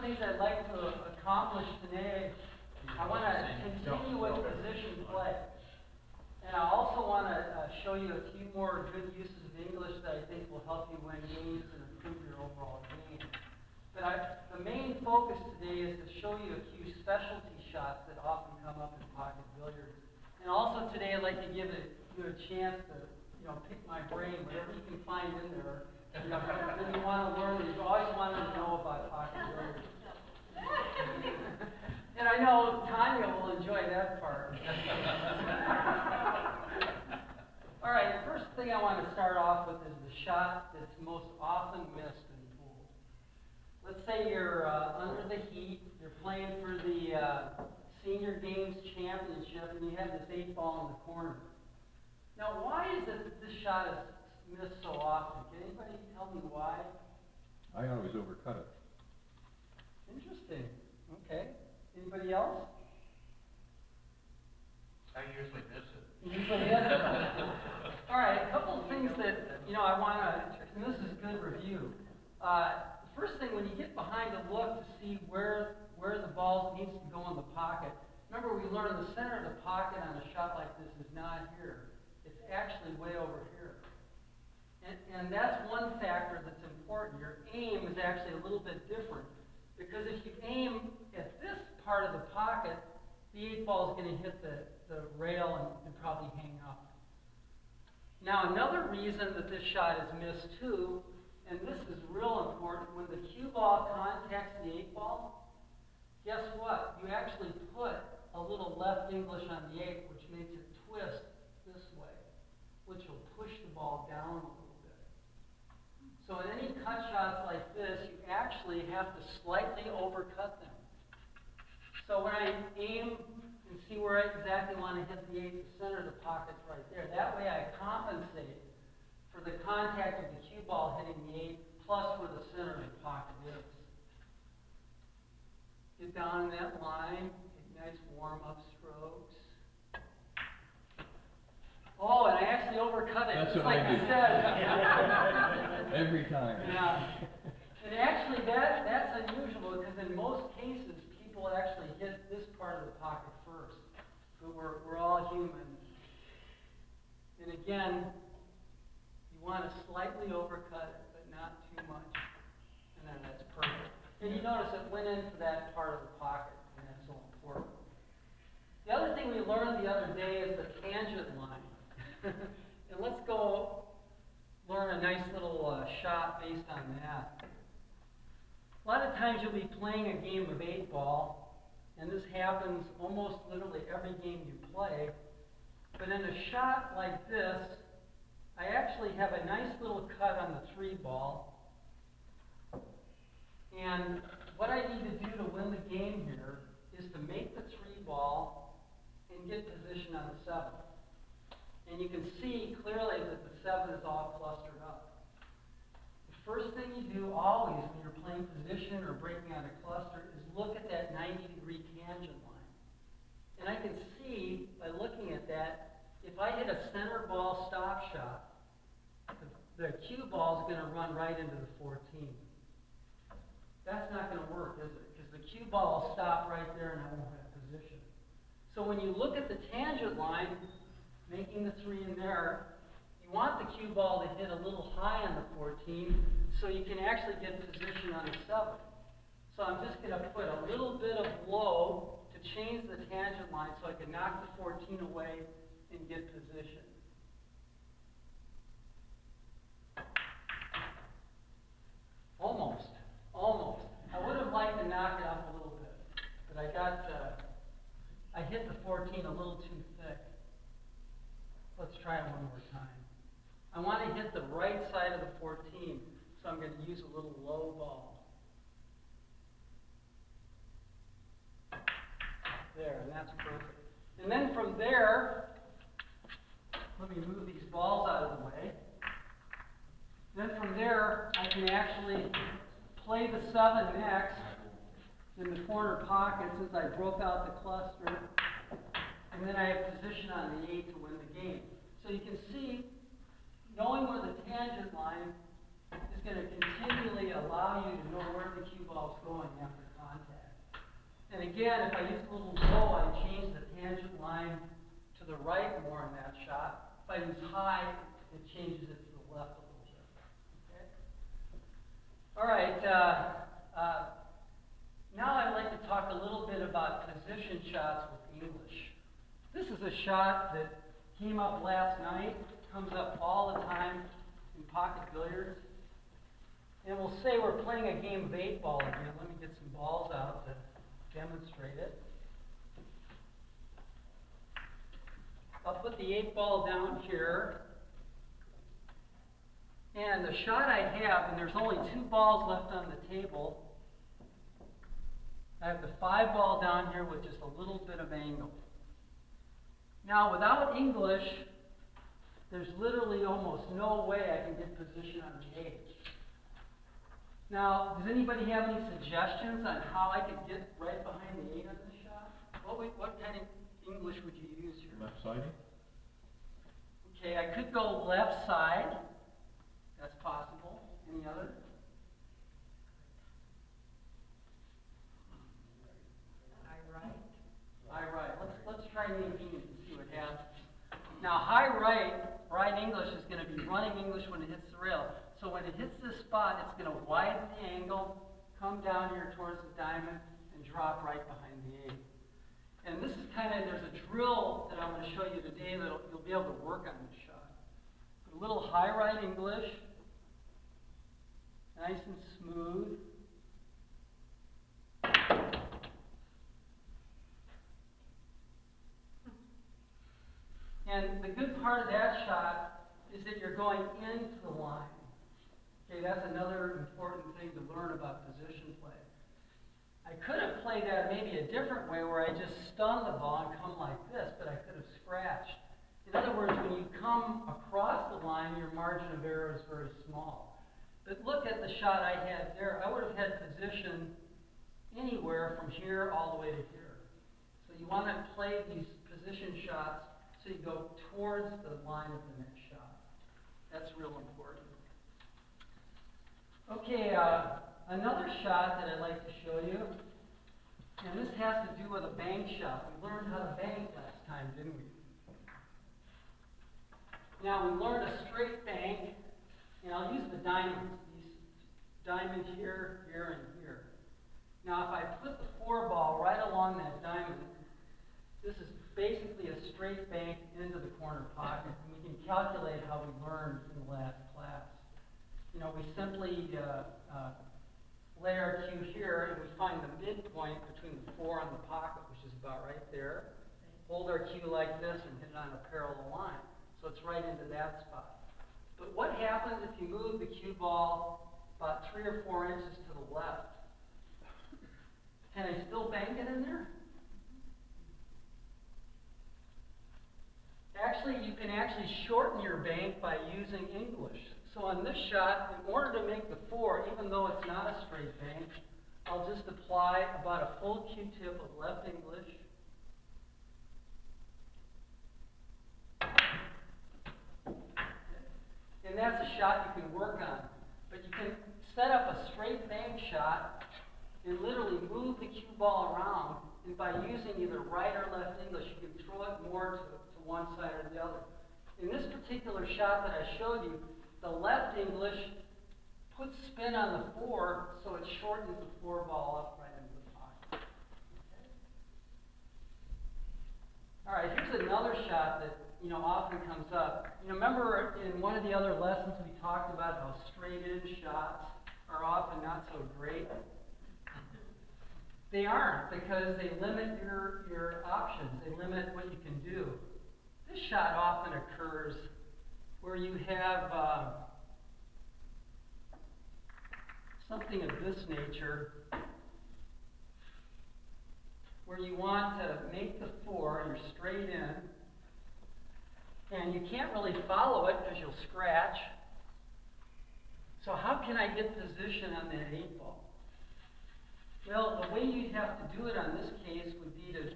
things I'd like to accomplish today, I want to continue with position play. And I also want to show you a few more good uses of English that I think will help you win games and improve your overall game. But the main focus today is to show you a few specialty shots that often come up in pocket billiards. And also today I'd like to give you a chance to, pick my brain, whatever you can find in there. That you want to learn, that you always wanted to know about pocket billiards. And I know Tanya will enjoy that part. All right, the first thing I want to start off with is the shot that's most often missed in pool. Let's say you're under the heat, you're playing for the Senior Games Championship, and you have this 8-ball in the corner. Now, why is it that this shot is missed so often? Can anybody tell me why? I always overcut it. Interesting. Okay. Anybody else? I usually miss it. Usually miss it. All right. A couple of things that I want to. And this is good review. The first thing, when you get behind the look to see where the ball needs to go in the pocket. Remember, we learned the center of the pocket on a shot like this is not here. It's actually way over here. And that's one factor that's important. Your aim is actually a little bit different. Because if you aim at this part of the pocket, the 8-ball is going to hit the rail and probably hang up. Now, another reason that this shot is missed too, and this is real important, when the cue ball contacts the 8-ball, guess what? You actually put a little left English on the 8, which makes it twist this way, which will push the ball down a little bit. So in any cut shots like this, you actually have to slightly overcut them. So when I aim and see where I exactly want to hit the 8, the center of the pocket's right there. That way I compensate for the contact of the cue ball hitting the 8, plus where the center of the pocket is. Get down in that line, get nice warm-up strokes. Oh, and I actually overcut it. That's just what like I you do. said. Every time. Yeah. And actually, that's unusual because in most cases, people actually hit this part of the pocket first. But we're all human. And again, you want to slightly overcut it, but not too much. And then that's perfect. And you notice it went into that part of the pocket, and that's so important. The other thing we learned the other day is the tangent line. And let's go learn a nice little shot based on that. A lot of times you'll be playing a game of 8-ball, and this happens almost literally every game you play. But in a shot like this, I actually have a nice little cut on the 3-ball. And what I need to do to win the game here is to make the 3-ball and get position on the 7. And you can see clearly that the 7 is all clustered up. The first thing you do always when you're playing position or breaking out a cluster is look at that 90-degree tangent line. And I can see by looking at that, if I hit a center ball stop shot, the cue ball is going to run right into the 14. That's not going to work, is it? Because the cue ball will stop right there and I won't have position. So when you look at the tangent line, making the 3 in there, you want the cue ball to hit a little high on the 14 so you can actually get position on the 7. So I'm just going to put a little bit of low to change the tangent line so I can knock the 14 away and get position. Almost. I would have liked to knock it up a little bit, but I hit the 14 a little too thick. Let's try it one more time. I want to hit the right side of the 14, so I'm going to use a little low ball. There, and that's perfect. And then from there, let me move these balls out of the way. Then from there, I can actually play the 7 next in the corner pocket since I broke out the cluster. And then I have position on the 8 to win the game. So you can see, knowing where the tangent line is going to continually allow you to know where the cue ball is going after again, if I use a little low, I change the tangent line to the right more in that shot. If I use high, it changes it to the left a little bit. Okay? All right, now I'd like to talk a little bit about position shots with English. This is a shot that came up last night, comes up all the time in pocket billiards. And we'll say we're playing a game of 8-ball again. Let me get some balls out to demonstrate it. I'll put the 8-ball down here. And the shot I have, and there's only 2 balls left on the table, I have the 5-ball down here with just a little bit of angle. Now, without English, there's literally almost no way I can get position on the 8. Now, does anybody have any suggestions on how I could get right behind the 8 on this shot? What kind of English would you use here? Left siding? Okay, I could go left side. That's possible. Any other? High right. Let's try name and see what happens. Now, high right English is going to be running English when it hits the rail. So when it hits this spot, it's going to widen the angle, come down here towards the diamond, and drop right behind the 8. And this is there's a drill that I'm going to show you today that you'll be able to work on this shot. Put a little high right English, nice and smooth. And the good part of that shot is that you're going into the line. Okay, that's another important thing to learn about position play. I could have played that maybe a different way where I just stun the ball and come like this, but I could have scratched. In other words, when you come across the line, your margin of error is very small. But look at the shot I had there. I would have had position anywhere from here all the way to here. So you want to play these position shots so you go towards the line of the next shot. That's real important. Okay, another shot that I'd like to show you, and this has to do with a bank shot. We learned how to bank last time, didn't we? Now, we learned a straight bank, and I'll use the diamonds. These diamonds here, here, and here. Now, if I put the 4-ball right along that diamond, this is basically a straight bank into the corner pocket, and we can calculate how we learned in the last class. You know, we simply lay our cue here, and we find the midpoint between the 4 and the pocket, which is about right there. Hold our cue like this and hit it on a parallel line. So it's right into that spot. But what happens if you move the cue ball about 3 or 4 inches to the left? Can I still bank it in there? Actually, you can actually shorten your bank by using English. So on this shot, in order to make the 4, even though it's not a straight bank, I'll just apply about a full Q-tip of left English. And that's a shot you can work on. But you can set up a straight bank shot and literally move the cue ball around. And by using either right or left English, you can throw it more to one side or the other. In this particular shot that I showed you, the left English puts spin on the 4, so it shortens the 4-ball up right into the pocket. Okay. All right, here's another shot that often comes up. Remember in one of the other lessons we talked about how straight-in shots are often not so great? They aren't, because they limit your options. They limit what you can do. This shot often occurs where you have something of this nature, where you want to make the 4, you're straight in, and you can't really follow it because you'll scratch. So how can I get position on that 8-ball? Well, the way you'd have to do it on this case would be to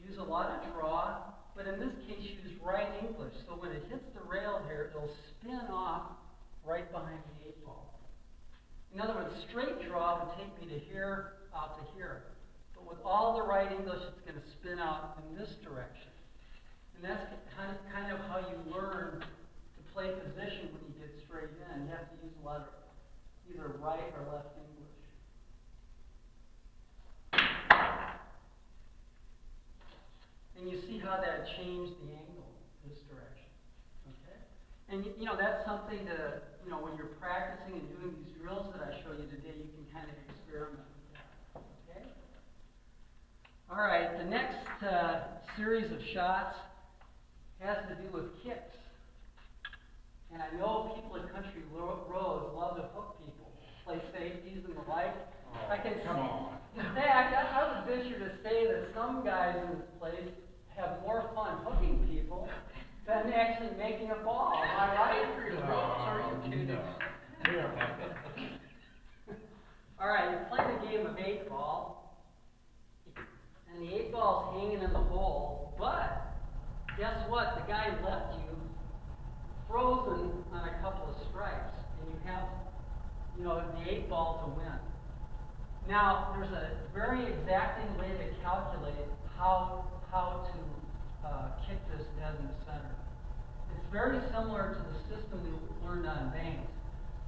use a lot of draw, but in this case use right English. So when it hits the rail here, it'll spin off right behind the 8-ball. In other words, straight draw would take me to here, out to here. But with all the right English, it's going to spin out in this direction. And that's kind of how you learn to play position when you get straight in. You have to use a lot of either right or left English. And you see how that changed the angle this direction. Okay? And you know, that's something to, you know, when you're practicing and doing these drills that I show you today, you can kind of experiment with that. Okay? All right, the next series of shots has to do with kicks. And I know people at country roads love to hook people, play safeties and the like. Oh, I can come on. In fact, I would venture to say that some guys in this place have more fun hooking people than actually making a ball. Am I right? Are you kidding? All right, you're playing a game of 8-ball, and the 8-ball's hanging in the hole, but guess what? The guy left you frozen on a couple of strikes, and you have, you know, the 8-ball to win. Now, there's a very exacting way to calculate how to kick this dead in the center. It's very similar to the system we learned on banks,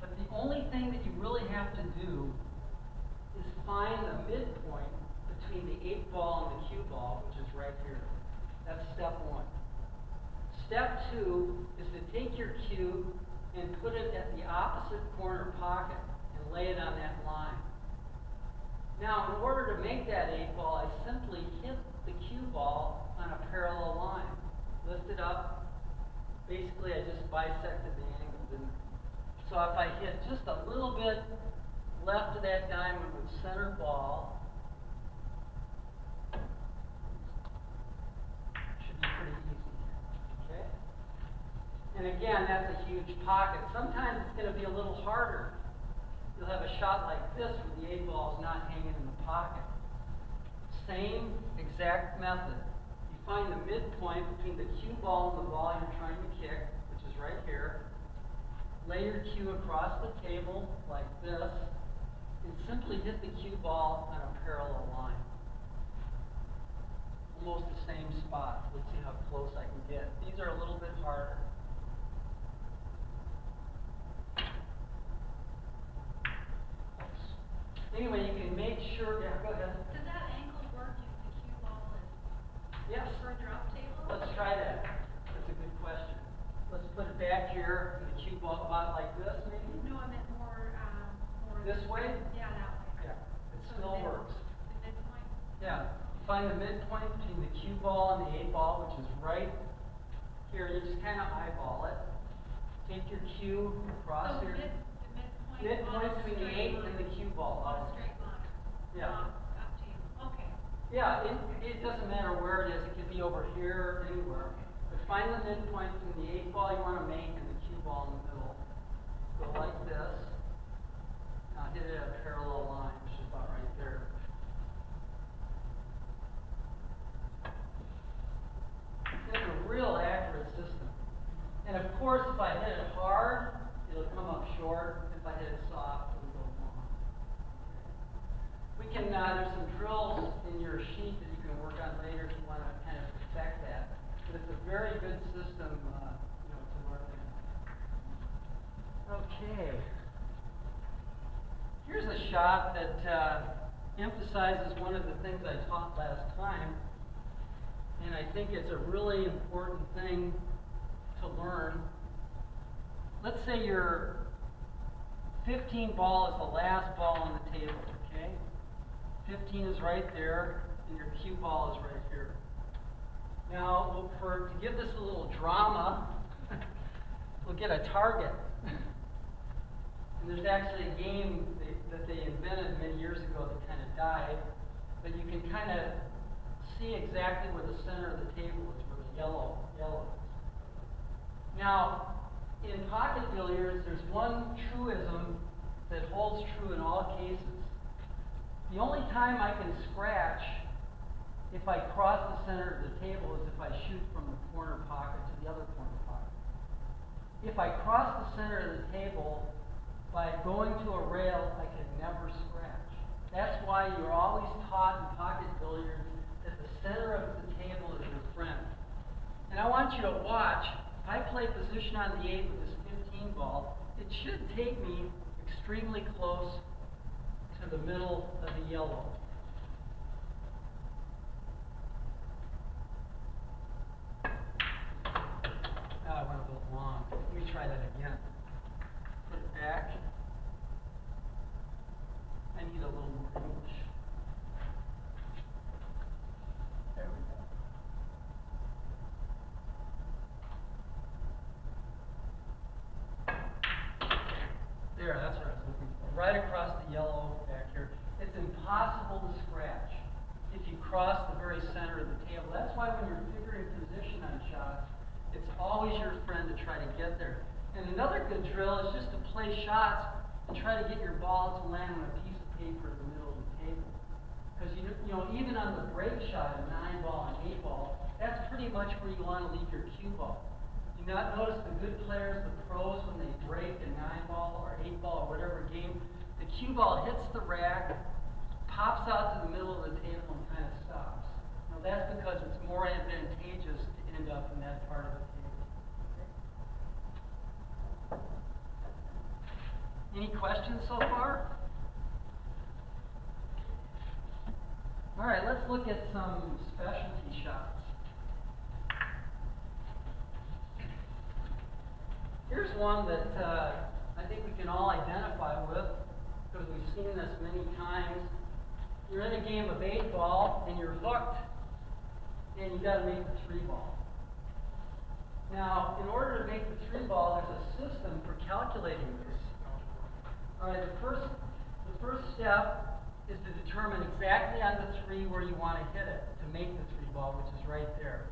but the only thing that you really have to do is find the midpoint between the 8-ball and the cue ball, which is right here. That's step 1. Step 2 is to take your cue and put it at the opposite corner pocket and lay it on that line. Now, in order to make that 8-ball, I simply hit the cue ball on a parallel line. Lift it up. Basically, I just bisected the angle, didn't I? So if I hit just a little bit left of that diamond with center ball, should be pretty easy. Okay? And again, that's a huge pocket. Sometimes it's going to be a little harder. You'll have a shot like this where the 8-ball is not hanging in the pocket. Same exact method. You find the midpoint between the cue ball and the ball you're trying to kick, which is right here. Lay your cue across the table like this, and simply hit the cue ball on a parallel line. Almost the same spot. Let's see how close I can get. These are a little bit harder. Anyway, you can make sure, yeah, go ahead. Does that angle work if the cue ball is Yes. for a drop table? Let's try that. That's a good question. Let's put it back here, and the cue ball about like this, maybe? No, I meant more. This way? Yeah, that way. Yeah, it So still the works. The midpoint? Yeah, find the midpoint between the cue ball and the 8-ball, which is right here. You just kind of eyeball it. Take your cue across So here. the midpoint Midpoint on a between the straight 8 and the line. cue ball. On a straight line. Yeah. Not up table. Okay. Yeah, it doesn't matter where it is. It could be over here or anywhere. But find the midpoint between the 8-ball you want to make and the cue ball in the middle. Go like this. Now hit it at a parallel line, which is about right there. It's a real accurate system. And of course, if I hit it hard, it'll come up short. If I hit it soft, it'll go long. We can, there's some drills in your sheet that you can work on later if you want to kind of perfect that. But it's a very good system, you know, to learn. Okay. Here's a shot that emphasizes one of the things I taught last time. And I think it's a really important thing to learn. Let's say your 15 ball is the last ball on the table, okay? 15 is right there, and your cue ball is right here. Now, to give this a little drama, we'll get a target. And there's actually a game that they invented many years ago that kind of died, but you can kind of see exactly where the center of the table is, where the yellow is. Now, in pocket billiards, there's one truism that holds true in all cases. The only time I can scratch if I cross the center of the table is if I shoot from the corner pocket to the other corner pocket. If I cross the center of the table by going to a rail, I can never scratch. That's why you're always taught in pocket billiards that the center of the table is your friend. And I want you to watch. If I play position on the 8 with this 15 ball, it should take me extremely close to the middle of the yellow. I went a little long. Let me try that again. Put it back. I need a little more English. There we go. There, that's what I was looking for. Right across the yellow back here. It's impossible to scratch if you cross the very center of the table. That's why when you're figuring position on shots, it's always your friend to try to get there. And another good drill is just to play shots and try to get your ball to land on a piece of paper in the middle of the table. Because you know, even on the break shot, a 9 ball and 8 ball, that's pretty much where you want to leave your cue ball. You not notice the good players, the pros, when they break a 9 ball or 8 ball or whatever game, the cue ball hits the rack, pops out to the middle of the table and kind of stops. Now that's because it's more advantageous to end up in that part of the table. Any questions so far? All right, let's look at some specialty shots. Here's one that I think we can all identify with because we've seen this many times. You're in a game of 8 ball and you're hooked and you got to make the 3 ball. Now, in order to make the 3 ball, there's a system for calculating this. All right, the first step is to determine exactly on the 3 where you want to hit it to make the 3 ball, which is right there.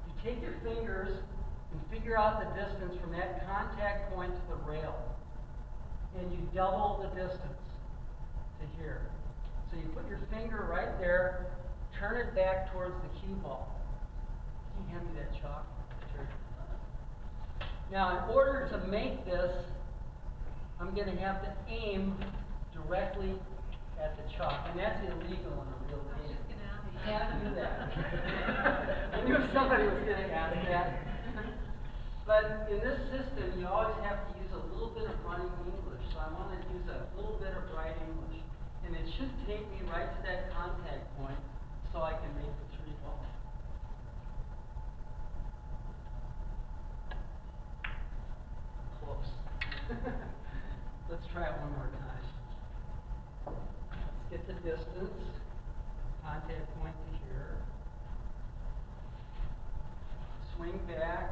You take your fingers and figure out the distance from that contact point to the rail. And you double the distance to here. So you put your finger right there, turn it back towards the cue ball. Can you hand me that chalk? Sure. Now, in order to make this, I'm going to have to aim directly at the chalk. And that's illegal in a real game. You can't do that. I knew somebody was going to ask that. But in this system, you always have to use a little bit of running English. So I want to use a little bit of right English. And it should take me right to that contact point so I can make the 3 ball. Close. Let's try it one more time. Let's get the distance. Contact point to here. Swing back.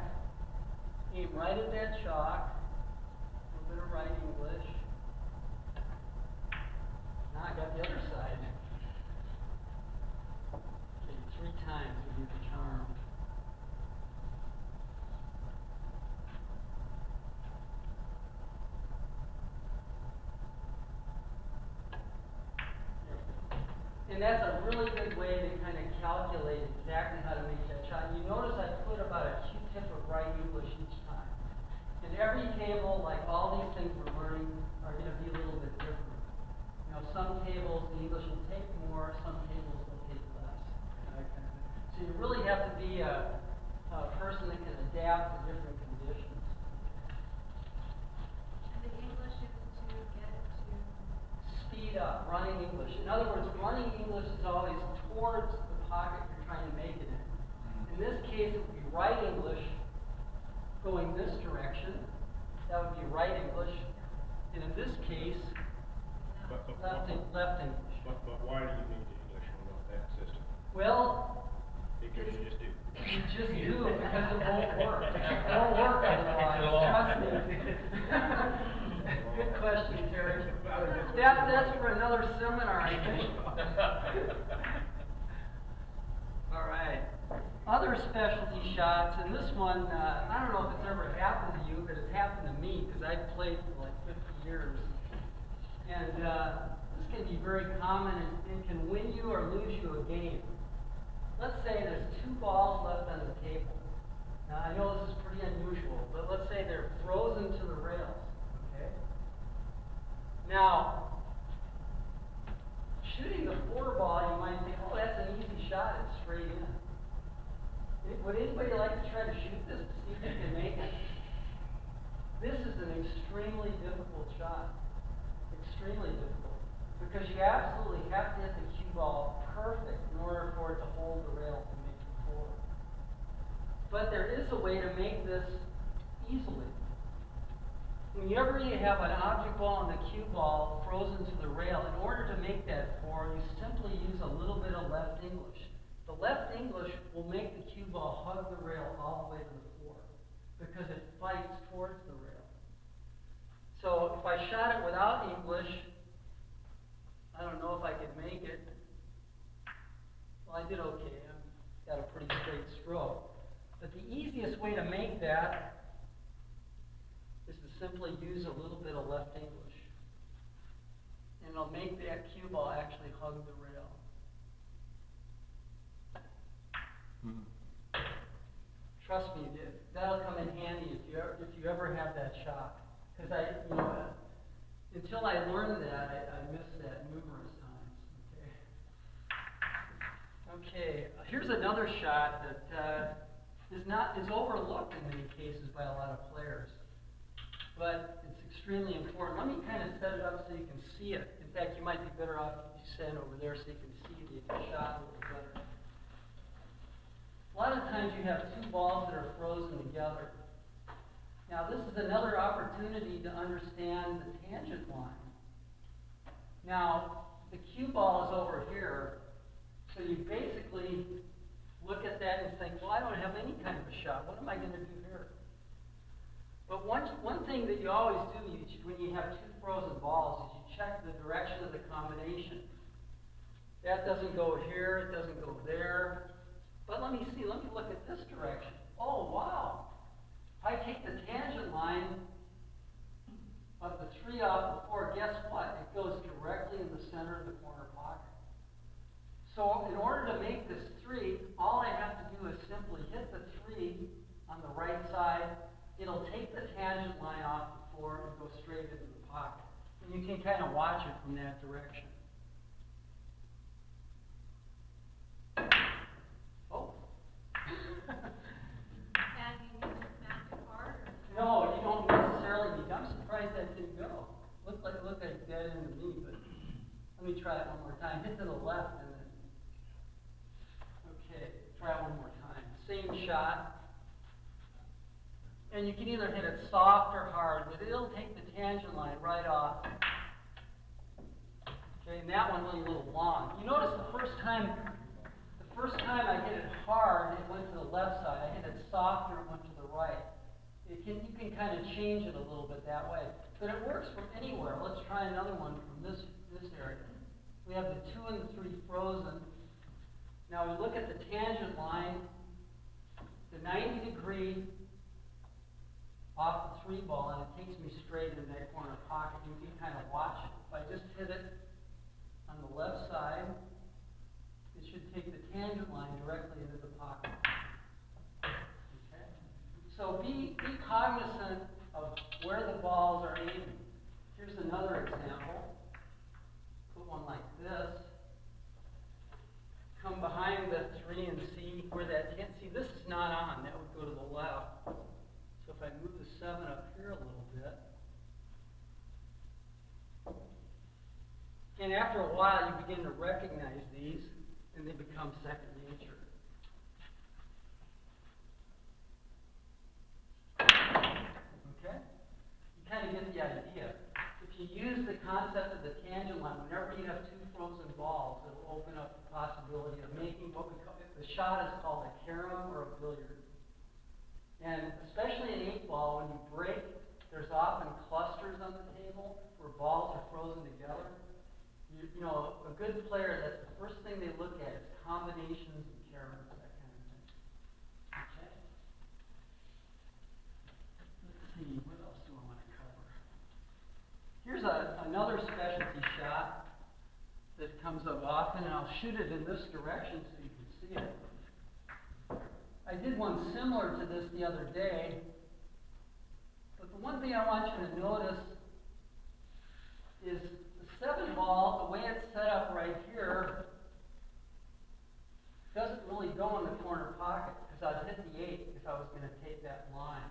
Aim right at that chalk. A little bit of right English. Now I got the other side. Okay, 3 times we do the charm. And that's a really good way to kind of calculate exactly how to make that shot. You notice I put about a Q-tip of right English each time. And every table, like all these things we're learning, are going to be a little bit different. You know, some tables, the English will take more, some tables will take less. So you really have to be a person that can adapt to different conditions. And the English is to get it to... Speed up, running English. In other words, running English is always towards the pocket you're trying to make it in. In this case, it would be right English going this direction. That would be right English. And in this case, left English. But why do you need the English on that system? Well, Because you just do. you just do it because it won't work. It won't work otherwise. Trust me. Good question, Terry. That's for another seminar, I think. All right. Other specialty shots, and this one, I don't know if it's ever happened to you, but it's happened to me because I've played for like 50 years. And this can be very common and can win you or lose you a game. Let's say there's 2 balls left on the table. Now, I know this is pretty unusual, but let's say they're frozen to the rails. Okay? Now, extremely difficult because you absolutely have to hit the cue ball perfect in order for it to hold the rail to make it forward. But there is a way to make this easily. Whenever you have an object ball and the cue ball frozen to the rail, in order to make that four, you simply use a little bit of left English. The left English will make the cue ball hug the rail all the way to the floor because it fights towards the rail. So if I shot it without English, I don't know if I could make it. Well, I did okay. I got a pretty straight stroke. But the easiest way to make that is to simply use a little bit of left English. And it'll make that cue ball actually hug the rail. Trust me, that'll come in handy if you ever have that shot. Because until I learned that, I missed that numerous times. Okay, here's another shot that is overlooked in many cases by a lot of players. But it's extremely important. Let me kind of set it up so you can see it. In fact, you might be better off if you stand over there so you can see the shot a little better. A lot of times you have two balls that are frozen together. Now this is another opportunity to understand the tangent line. Now, the cue ball is over here, so you basically look at that and think, well, I don't have any kind of a shot. What am I going to do here? But one thing that you always do when you have two frozen balls is you check the direction of the combination. That doesn't go here, it doesn't go there. But let me look at this direction. Oh, wow. If I take the tangent line of the 3 off the 4, guess what? It goes directly in the center of the corner pocket. So in order to make this 3, all I have to do is simply hit the 3 on the right side. It'll take the tangent line off the 4 and go straight into the pocket. And you can kind of watch it from that direction. Oh. And you need to smack it hard or? No, you don't necessarily need. I'm surprised that didn't go. Looked like dead end to me, but let me try it one more time. Hit to the left and then. Okay, try it one more time. Same shot. And you can either hit it soft or hard, but it'll take the tangent line right off. Okay, and that one went a little long. You notice the first time I hit it hard, it went to the left side. I hit it softer, it went to the right. You can kind of change it a little bit that way. But it works from anywhere. Let's try another one from this area. We have the 2 and the 3 frozen. Now we look at the tangent line, the 90 degree off the 3 ball, and it takes me straight into that corner pocket. You can kind of watch it. If I just hit it on the left side, it should take the tangent line directly into the pocket. Okay? So be cognizant of where the balls are aiming. Here's another example. Put one like this. Come behind the 3 and see where that see this is not on. That would go to the left. So if I move the 7 up here a little bit, and after a while you begin to recognize these, and they become second nature. Okay? You kind of get the idea. If you use the concept of the tangent line, whenever you have 2 frozen balls, it'll open up the possibility of making what we call, the shot is called a carom or a billiard. And especially in 8-ball, when you break, there's often clusters on the table where balls are frozen together. You know, a good player, that's the first thing they look at is combinations and caroms, that kind of thing. Okay? Let's see, what else do I want to cover? Here's another specialty shot that comes up often, and I'll shoot it in this direction so you can see it. I did one similar to this the other day, but the one thing I want you to notice is the 7-ball, the way it's set up right here, doesn't really go in the corner pocket, because I'd hit the 8 if I was going to take that line.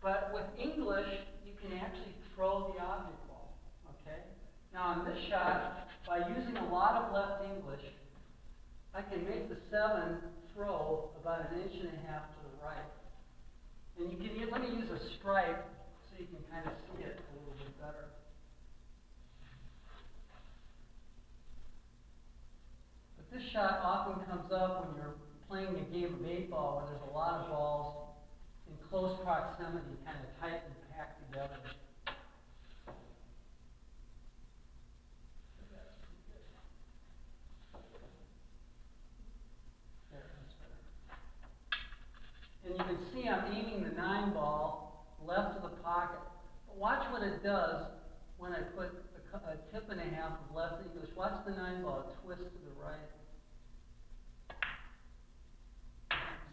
But with English, you can actually throw the object ball, okay? Now in this shot, by using a lot of left English, I can make the 7 throw about 1.5 inches to the right. And you can, let me use a stripe so you can kind of see it a little bit better. But this shot often comes up when you're playing a game of 8-ball where there's a lot of balls in close proximity, kind of tight and packed together. And you can see I'm aiming the 9 ball left of the pocket. But watch what it does when I put a tip and a half of left English. Watch the 9 ball twist to the right.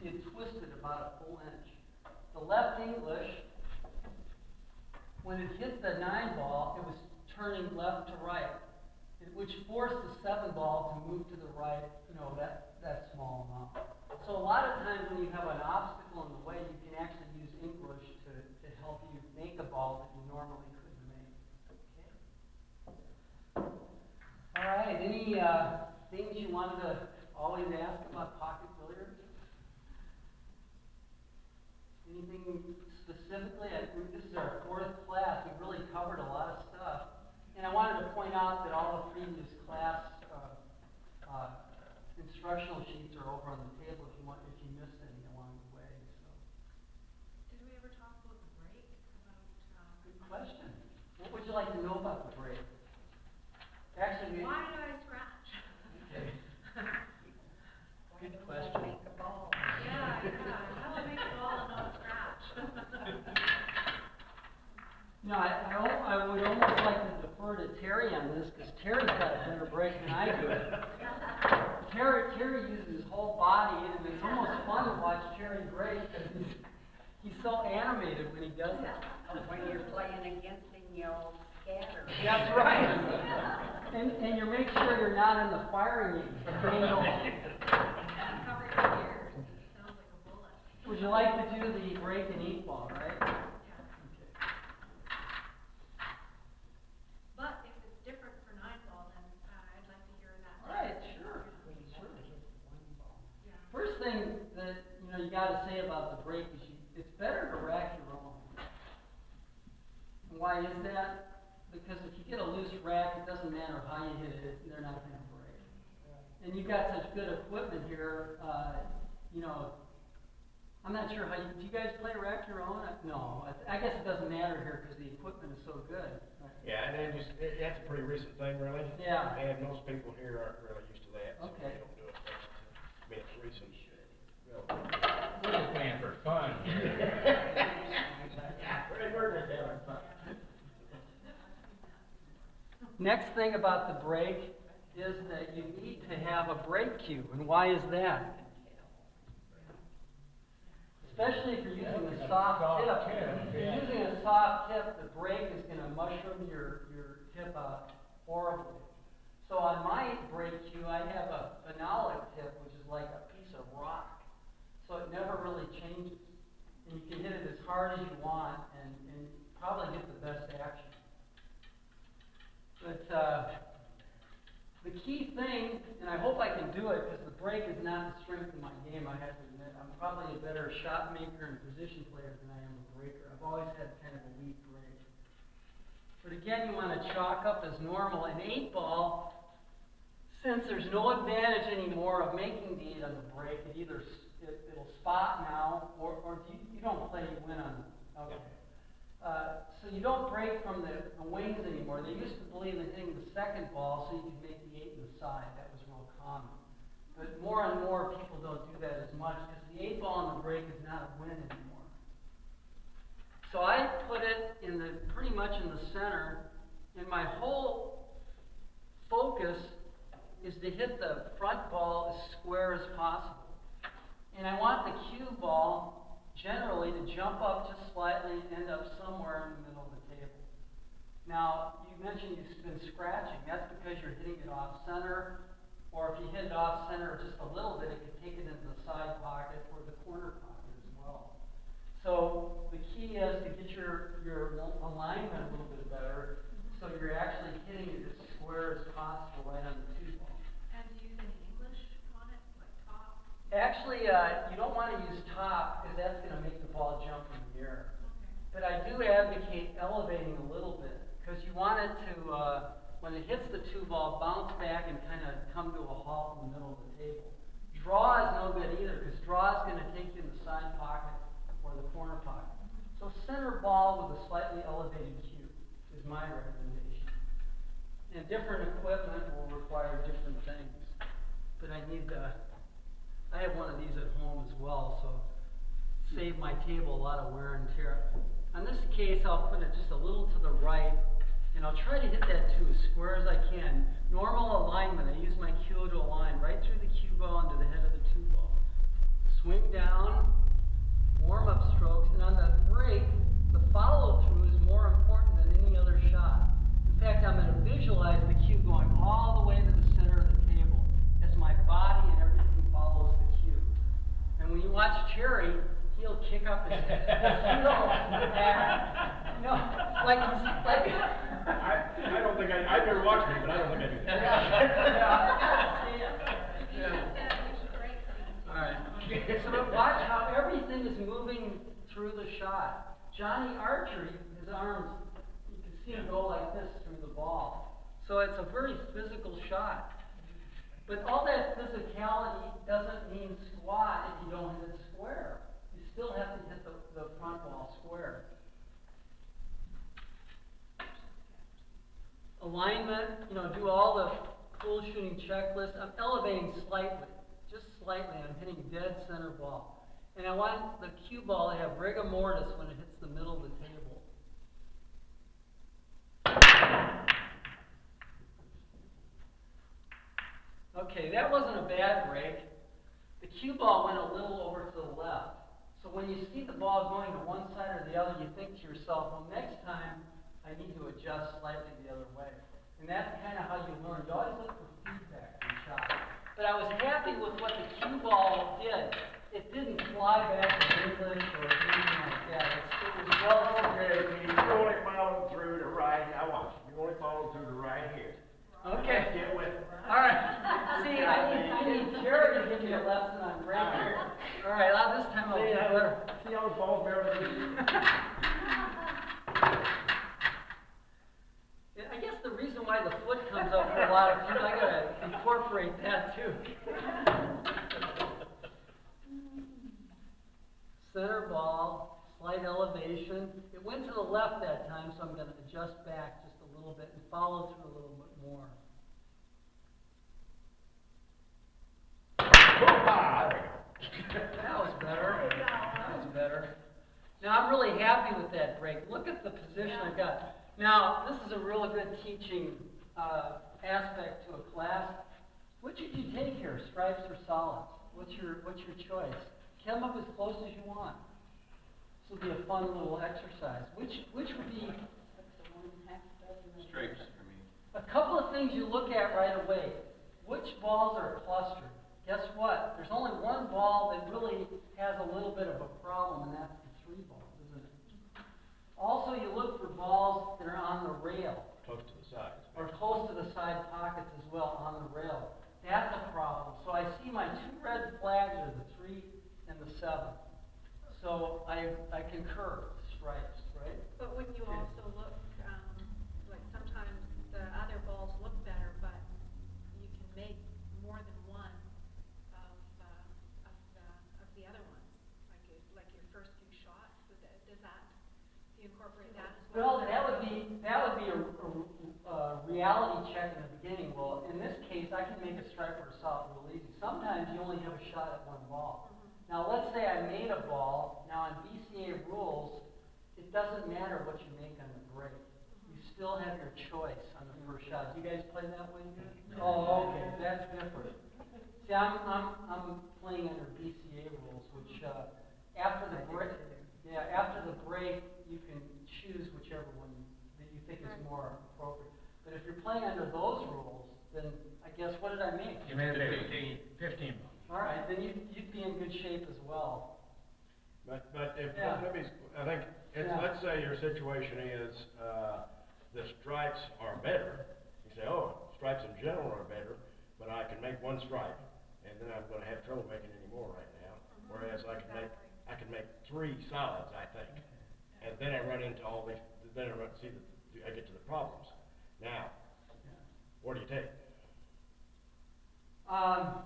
See, it twisted about a full inch. The left English, when it hit the 9 ball, it was turning left to right, which forced the 7 ball to move to the right, that small amount. So a lot of times when you have an obstacle in the way, you can actually use English to help you make a ball that you normally couldn't make. Okay. All right, any things you wanted to always ask about pocket billiards? Anything specifically? This is our 4th class. We've really covered a lot of stuff. And I wanted to point out that all the previous class instructional sheets are over on the table if you missed any along the way. So. Did we ever talk about the break? Good question. What would you like to know about the break? Actually, Why did I scratch? Okay. Good question. Make a ball. Yeah. How do I make a ball and not a scratch? I would almost like to defer to Terry on this because Terry's got a better break than I do. Terry uses his whole body, and it's almost fun to watch Terry break because he's so animated when he does it. When you're playing against him, you'll scatter. That's right. And you make sure you're not in the firing angle. Cover your ears. Sounds like a bullet. Would you like to do the break and 8-ball, right? Yeah. Okay. But if it's different for 9-ball, then I'd like to hear that. All right, sure. Yeah. First thing that you got to say about the break is it's better to rack your own. And why is that? Because if you get a loose rack, it doesn't matter how you hit it, they're not going to break. And you've got such good equipment here. I'm not sure how do you guys play rack your own? No, I guess it doesn't matter here because the equipment is so good. Right? Yeah, and then that's a pretty recent thing, really. Yeah. And most people here aren't really used to that. So Okay. They don't do it. It's recent. We're just playing for fun. Next thing about the break is that you need to have a break cue. And why is that? Especially if you're using a soft tip. If you're using a soft tip, the break is going to mushroom your tip out horribly. So on my break cue, I have a phenolic tip, which is like a piece of rock. So it never really changes. And you can hit it as hard as you want and probably get the best action. But the key thing, and I hope I can do it because the break is not the strength of my game, I have to admit. I'm probably a better shot maker and position player than I am a breaker. I've always had kind of a weak break. But again, you want to chalk up as normal. An 8-ball, since there's no advantage anymore of making the 8 on the break, it'll spot now, or you don't play, you win on it. Okay. So you don't break from the wings anymore. They used to believe in hitting the 2nd ball so you could make the 8 in the side. That was real common. But more and more people don't do that as much because the 8-ball on the break is not a win anymore. So I put it pretty much in the center, and my whole focus is to hit the front ball as square as possible. And I want the cue ball generally to jump up just slightly and end up somewhere in the middle of the table. Now, you mentioned you've been scratching. That's because you're hitting it off center, or if you hit it off center just a little bit, it could take it into the side pocket or the corner pocket as well. So the key is to get your alignment a little bit better so you're actually hitting it as do advocate elevating a little bit, because you want it to, when it hits the 2-ball, bounce back and kind of come to a halt in the middle of the table. Draw is no good either, because draw is going to take you in the side pocket or the corner pocket. So center ball with a slightly elevated cue is my recommendation. And different equipment will require different things. But I have one of these at home as well, so save my table a lot of wear and tear. On this case, I'll put it just a little to the right, and I'll try to hit that too as square as I can. Normal alignment, I use my cue to align right through the cue ball into the head of the 2-ball. Swing down, warm-up strokes, and on the break, the follow-through is more important than any other shot. In fact, I'm going to visualize the cue going all the way to the center of the table as my body and everything follows the cue. And when you watch Jerry, he'll kick up his heels back. You know, like he's like. I don't think I never watched me, but I don't think I do that. All right. So watch how everything is moving through the shot. Johnny Archer, his arms, you can see him go like this through the ball. So it's a very physical shot. But all that physicality doesn't mean squat if you don't hit it square. You still have to hit the front ball square. Alignment, you know, do all the cool shooting checklist. I'm elevating slightly, just slightly. I'm hitting dead center ball. And I want the cue ball to have rigor mortis when it hits the middle of the table. Okay, that wasn't a bad break. The cue ball went a little over to the left. So when you see the ball going to one side or the other, you think to yourself, well, next time I need to adjust slightly the other way. And that's kind of how you learn. You always look for feedback in shot. But I was happy with what the cue ball did. It didn't fly back to English or anything like that. It was well situated. You only follow through the right. I watch. You only follow through the right here. Okay. Get with it. All right. See, I need Jerry to give me a lesson on breaking. All right, well, this time I'll do better. See how the ball's barely I guess the reason why the foot comes up for a lot of people, I gotta incorporate that too. Center ball, slight elevation. It went to the left that time, so I'm gonna adjust back just a little bit and follow through a little bit more. That was better. That was better. Now I'm really happy with that break. Look at the position I got. Now, this is a really good teaching aspect to a class. Which should you take here, stripes or solids? What's your choice? Come up as close as you want. This will be a fun little exercise. Which would be Stripes for me. a couple of things you look at right away. Which balls are clustered? Guess what? There's only one ball that really has a little bit of a problem, and that's the 3 ball, isn't it? Also, you look for balls that are on the rail. close to the sides. Or close to the side pockets as well on the rail. That's a problem. So I see my 2 red flags are the 3 and the 7. So I concur, stripes, right? But wouldn't you also look, like sometimes the other balls look better, but you can make more than one of the other ones, like your first few shots. Does that, do you incorporate that as well? Well, that would be a reality check in the beginning. Well, in this case, I can make a stripe or a solid real easy. Sometimes you only have a shot at one ball. Now, let's say I made a ball. Now, on BCA rules, it doesn't matter what you make on the break. You still have your choice on the first shot. Do you guys play that way? Oh, okay. That's different. See, I'm playing under BCA rules, which after the break, you can choose whichever one that you think is more appropriate. But if you're playing under those rules, then I guess what did I make? You made it 15. All right, then you'd be in good shape as well. But if, Yeah. I think, Yeah. let's say your situation is, the stripes are better. You say, oh, stripes in general are better, but I can make one stripe, and then I'm gonna have trouble making any more right now. Whereas I can make 3 solids, I think. And then I run into all these, then I get to the problems. Now, what do you take? Well,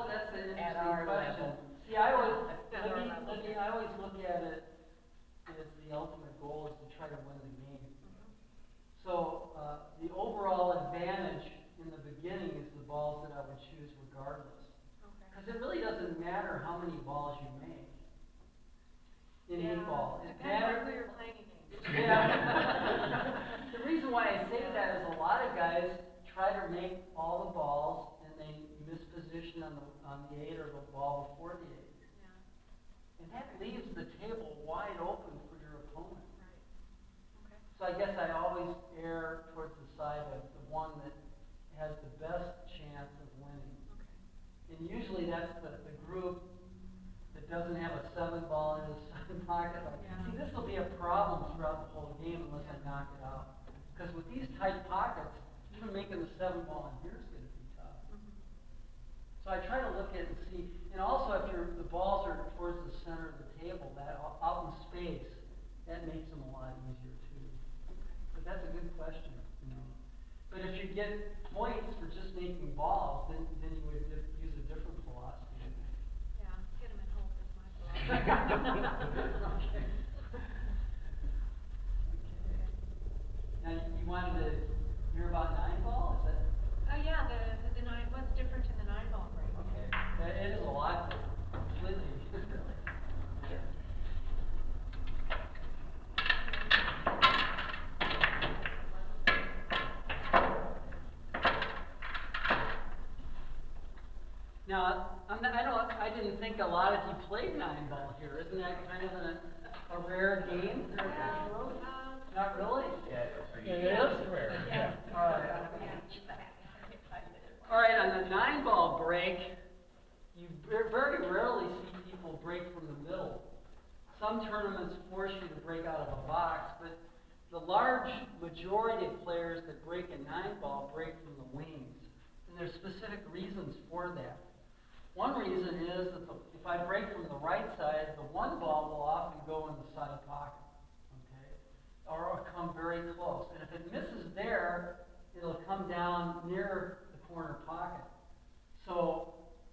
that's an At interesting our question. level. See, I always, At our level. I always look at it as the ultimate goal is to try to win the game. So, the overall advantage in the beginning is the balls that I would choose regardless. Okay. Because it really doesn't matter how many balls you make in Yeah, a ball. It depends on matters. who you're playing against. Yeah. The reason why I say that is a lot of guys try to make all the balls and they miss position on the 8 or the ball before the 8. Yeah, And that leaves the table wide open for your opponent. right. Okay. So I guess I always err towards the side of the one that has the best chance of winning. Okay. And usually that's the group that doesn't have a 7 ball in his side pocket. Yeah. See, this will be a problem throughout the whole game unless I knock it out. Because with these tight pockets, even making the 7 ball in here is going to be tough. So I try to look at it and see, and also if the balls are towards the center of the table, that out in space, that makes them a lot easier too. But that's a good question, you know. But if you get points for just making balls, then you would use a different philosophy. Yeah, hit him and hope is my philosophy. Okay. Now, you wanted to hear about 9 ball? Is that? Oh, yeah, the 9, what's different in the 9 ball break? Okay, it is a lot, completely. Now, I didn't think a lot of you played 9 ball here. Isn't that kind of a rare game? Not really? Yeah, It is? rare. Yeah. All right. All right, on the 9 ball break, you very rarely see people break from the middle. Some tournaments force you to break out of a box, but the large majority of players that break a 9 ball break from the wings. And there's specific reasons for that. One reason is that if I break from the right side, the 1 ball will often go in the side pocket, okay? Or it'll come very close. And if it misses there, it'll come down near the corner pocket. So,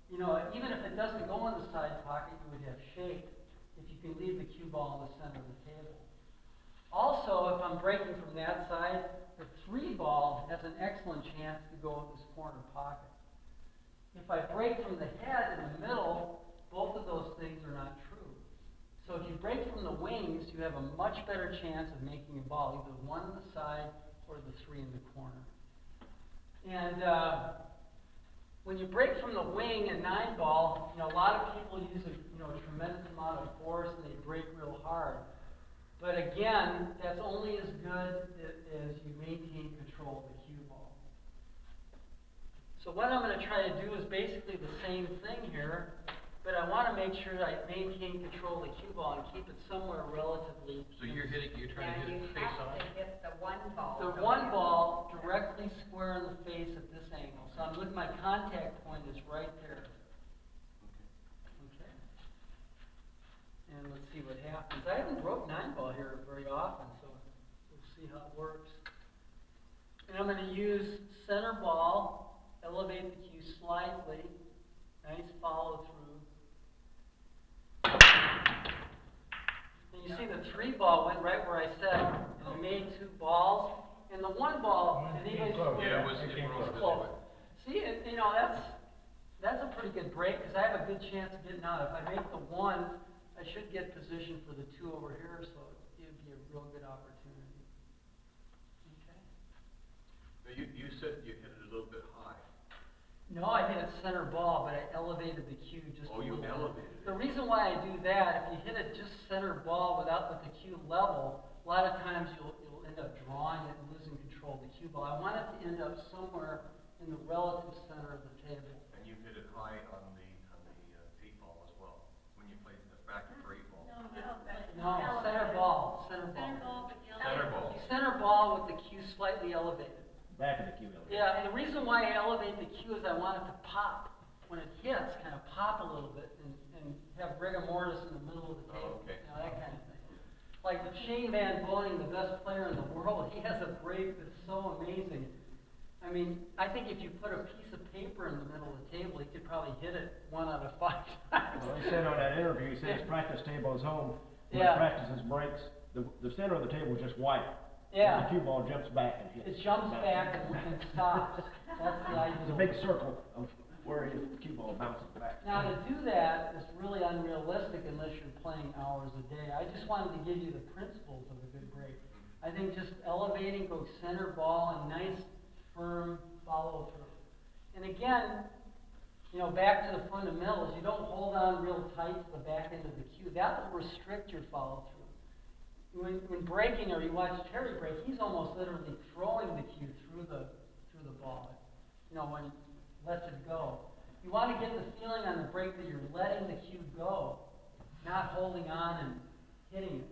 you know, even if it doesn't go in the side pocket, you would have shape if you can leave the cue ball in the center of the table. Also, if I'm breaking from that side, the 3 ball has an excellent chance to go in this corner pocket. If I break from the head in the middle, both of those things are not true. So if you break from the wings, you have a much better chance of making a ball, either 1 on the side or the 3 in the corner. And when you break from the wing in 9 ball, you know, a lot of people use a tremendous amount of force and they break real hard. But again, that's only as good as you maintain control of the cue ball. So what I'm going to try to do is basically the same thing here, but I want to make sure that I maintain control of the cue ball and keep it somewhere relatively. So you're trying to hit it face on? You have to hit the 1 ball. The 1 ball directly square in the face at this angle. So I'm looking, my contact point is right there. Okay. And let's see what happens. I haven't broke 9 ball here very often, so we'll see how it works. And I'm going to use center ball, elevate the cue slightly, nice follow through. And you see the 3 ball went right where I said, and I made 2 balls. And the 1 ball, and even Yeah, it was close. See, you know, that's a pretty good break because I have a good chance of getting out. If I make the 1, I should get position for the 2 over here, so it would be a real good opportunity. Okay. You said you hit it a little bit high. No, I hit it center ball, but I elevated the cue just a Oh, you little bit. elevated it. The reason why I do that, if you hit it just center ball without with the cue level, a lot of times you'll end up drawing it and losing control of the cue ball. I want it to end up somewhere in the relative center of the table. And you hit it high on the 8 ball as well, when you played the back to 3 ball. No, center ball, center ball. Center ball, but yellow. Center ball. Center ball with the cue slightly elevated. Back of the cue. Yeah, and the reason why I elevate the cue is I want it to pop. When it hits, kind of pop a little bit and have rigor mortis in the middle of the table. Oh, okay. You know, Shane Van Boning, the best player in the world, he has a break that's so amazing. I mean, I think if you put a piece of paper in the middle of the table, he could probably hit it 1 out of 5 times. Well, he said on that interview, he said his practice table is home. When Yeah. he practices breaks, the center of the table is just white. Yeah. And the cue ball jumps back and hits. It jumps back and stops. That's the ideal. It's a big circle of where the cue ball bounces back. Now, to do that is really unrealistic unless you're playing hours a day. I just wanted to give you the principles of a good break. I think just elevating, go center ball, and nice, firm follow through. And again, you know, back to the fundamentals, you don't hold on real tight to the back end of the cue. That will restrict your follow through. When breaking, or you watch Terry break, he's almost literally throwing the cue through the ball. You know, when he lets it go. You want to get the feeling on the break that you're letting the cue go, not holding on and hitting it.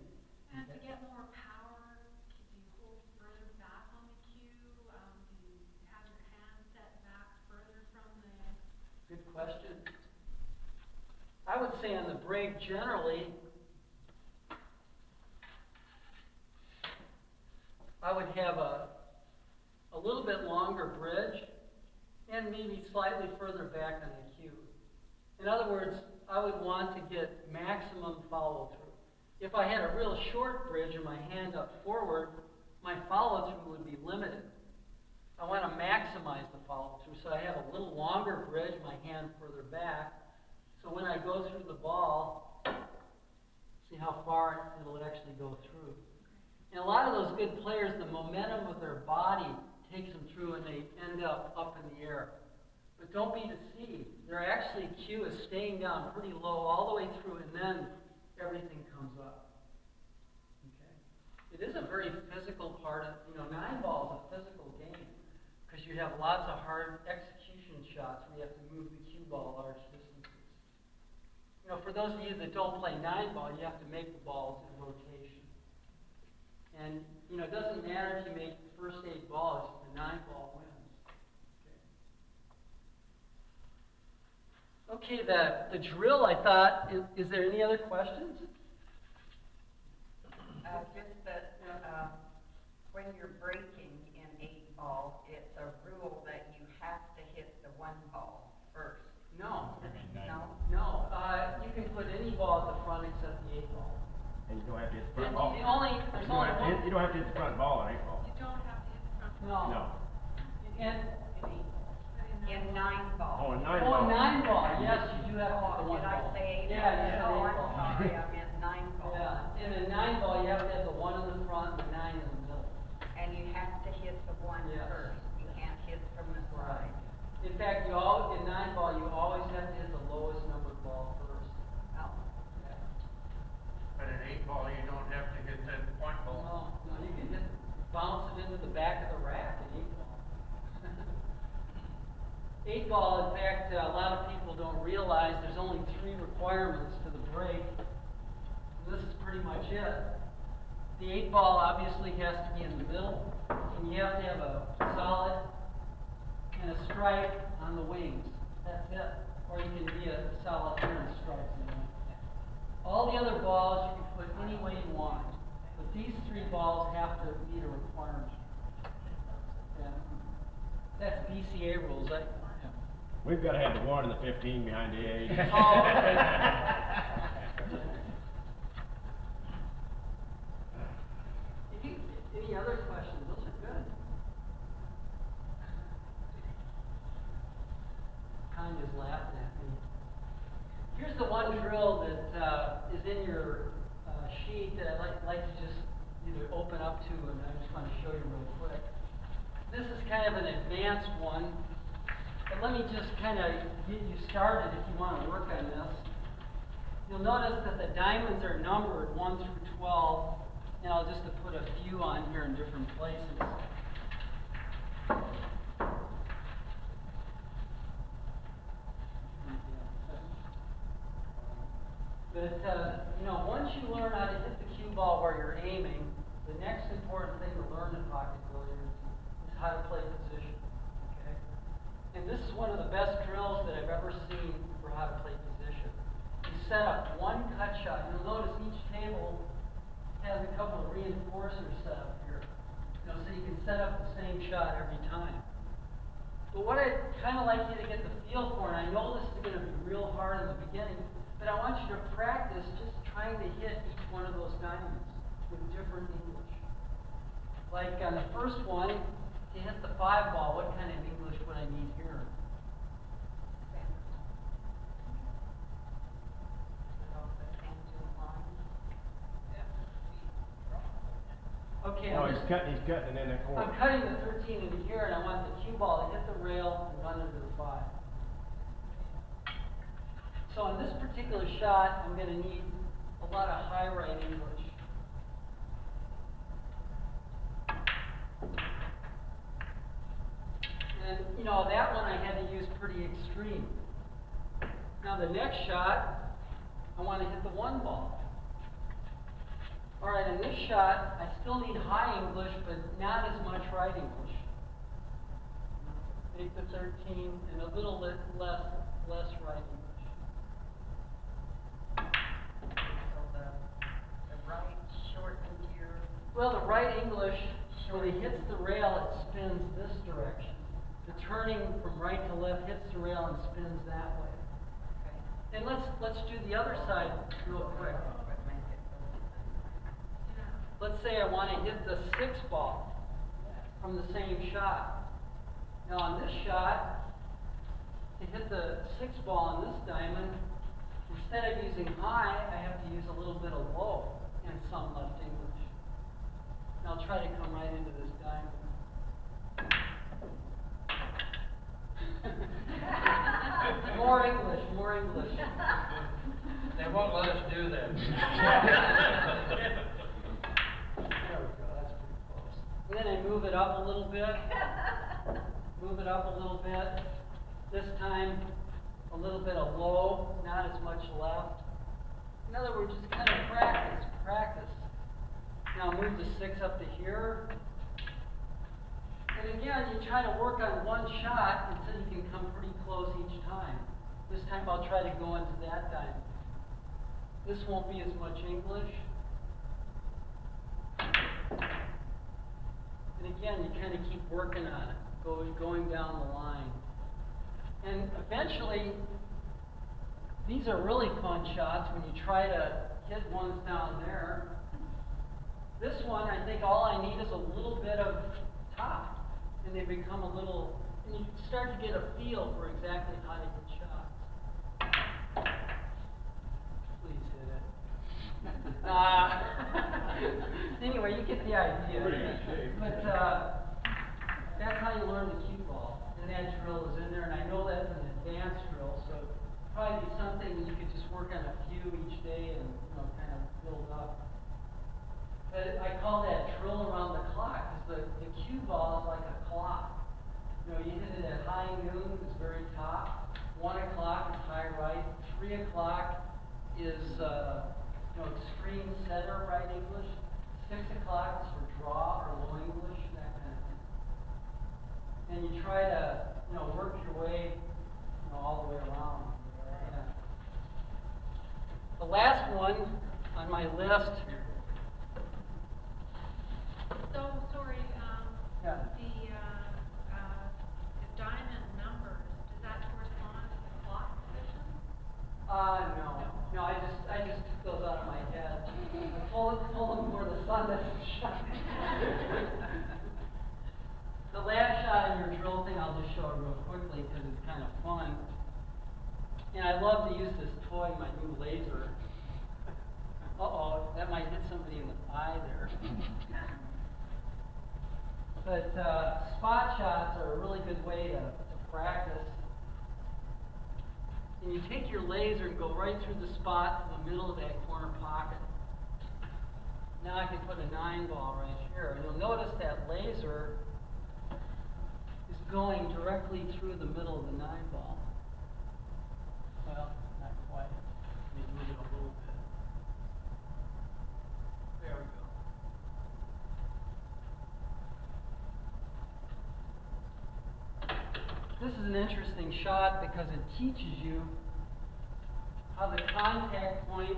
And to get more power, do you hold further back on the cue? Do you have your hand set back further from the... Good question. I would say on the break, generally, I would have a little bit longer bridge and maybe slightly further back on the cue. In other words, I would want to get maximum follow through. If I had a real short bridge and my hand up forward, my follow through would be limited. I want to maximize the follow through, so I have a little longer bridge, my hand further back, so when I go through the ball, see how far it'll actually go through. And a lot of those good players, the momentum of their body takes them through and they end up in the air. But don't be deceived. Their actually cue is staying down pretty low all the way through, and then everything comes up. Okay? It is a very physical part of, you know, 9-ball is a physical game because you have lots of hard execution shots where you have to move the cue ball large distances. You know, for those of you that don't play 9-ball, you have to make the balls in rotation. And, you know, it doesn't matter if you make the first 8 balls, the 9-ball wins. Okay, the drill, I thought, is there any other questions? Just that, when you're breaking in 8-ball, it's a rule that you have to hit the 1 ball first. No. No? No. You can put any ball at the front except the 8-ball. And you don't have to hit the front ball. There's only one. You don't have to hit the front ball on 8-ball. You don't have to hit the front. No. No. And, In 9-ball. Oh, in oh, 9-ball. 9-ball, yes, you do have to hit the 1 Did I ball. say 8? Yeah, you said 8 Oh, I'm ball. sorry, I meant 9-ball. Yeah, in a 9-ball, you have to have the 1 in the front and the 9 in the middle. And you have to hit the 1 Yes. first. You can't hit from the side. In fact, in 9-ball, you always have to hit the lowest numbered ball first. Oh. But in 8-ball, you don't have to hit that point ball. No, you can bounce it into the back of the rack in 8-ball. 8-ball, in fact, a lot of people don't realize there's only 3 requirements to the break. And this is pretty much it. The 8-ball obviously has to be in the middle, and you have to have a solid and a stripe on the wings. That's it. Or you can be a solid here and stripes in the wings. All the other balls you can put any way you want, but these 3 balls have to meet a requirement. Yeah. That's BCA rules. We've got to have the 1 and the 15 behind the 8. Oh, okay. Any other questions? Those are good. Kind of laughing at me. Here's the one drill that is in your sheet that I'd like to just either open up to, and I just want to show you real quick. This is kind of an advanced one, but let me just kind of get you started if you want to work on this. You'll notice that the diamonds are numbered 1 through 12, and I'll just put a few on here in different places. But, you know, once you learn how to hit the cue ball where you're aiming, the next important thing to learn in pocket billiards is how to play position, okay? And this is one of the best drills that I've ever seen for how to play position. You set up one cut shot. You'll notice each table has a couple of reinforcers set up here. You know, so you can set up the same shot every time. But what I'd kind of like you to get the feel for, and I know this is going to be real hard in the beginning, but I want you to practice just trying to hit each one of those diamonds with different English. Like on the first one, to hit the 5 ball, what kind of English would I need here? Okay, No, I'm he's just- cutting it in that corner. I'm cutting the 13 into here, and I want the cue ball to hit the rail and run into the 5. So on this particular shot, I'm going to need a lot of high right English. And, you know, that one I had to use pretty extreme. Now the next shot, I want to hit the 1 ball. All right, in this shot, I still need high English, but not as much right English. Make the 13 and a little less right English. So the right shortened your, Well, the right English, when it hits the rail, it spins this direction. The turning from right to left hits the rail and spins that way. okay. And let's do the other side real quick. But make it Let's say I want to hit the 6 ball from the same shot. Now on this shot, to hit the 6 ball on this diamond, instead of using high, I have to use a little bit of low and some left English. And I'll try to come right into this diamond. More English, more English. They won't let us do that. There we go, that's pretty close. And then I move it up a little bit. Move it up a little bit. This time, a little bit of low, not as much left. In other words, just kind of practice, practice. Now move the 6 up to here. And again, you try to work on one shot until you can come pretty close each time. This time I'll try to go into that diamond. This won't be as much English. And again, you kind of keep working on it, going down the line. And eventually, these are really fun shots when you try to hit ones down there. This one, I think all I need is a little bit of top, and they become a little, and you start to get a feel for exactly how to hit shots. Please hit it. Anyway, you get the idea. Pretty good shape. But that's how you learn the cue ball. And that drill is in there, and I know that's an advanced drill, so probably be something that you could just work on a few each day and, you know, kind of build up. But I call that drill around the clock, because the cue ball is like a clock. You know, you hit it at high noon, it's very top. 1 o'clock is high right. 3 o'clock is, you know, extreme center right English. 6 o'clock is for draw or low English, that kind of thing. And you try to, you know, work your way, you know, all the way around. Yeah. The last one on my list. So, sorry, Yeah. the diamond numbers, does that correspond to the clock position? No. No, I just took those out of my head. I pull them where the sun doesn't shine. The last shot in your drill thing, I'll just show it real quickly because it's kind of fun. And I love to use this toy, my new laser. Uh-oh, that might hit somebody in the eye there. But spot shots are a really good way to practice. And you take your laser and go right through the spot in the middle of that corner pocket. Now I can put a 9 ball right here. And you'll notice that laser is going directly through the middle of the 9 ball. Well, not quite. Let me move it a little bit. There we go. This is an interesting shot because it teaches you how the contact point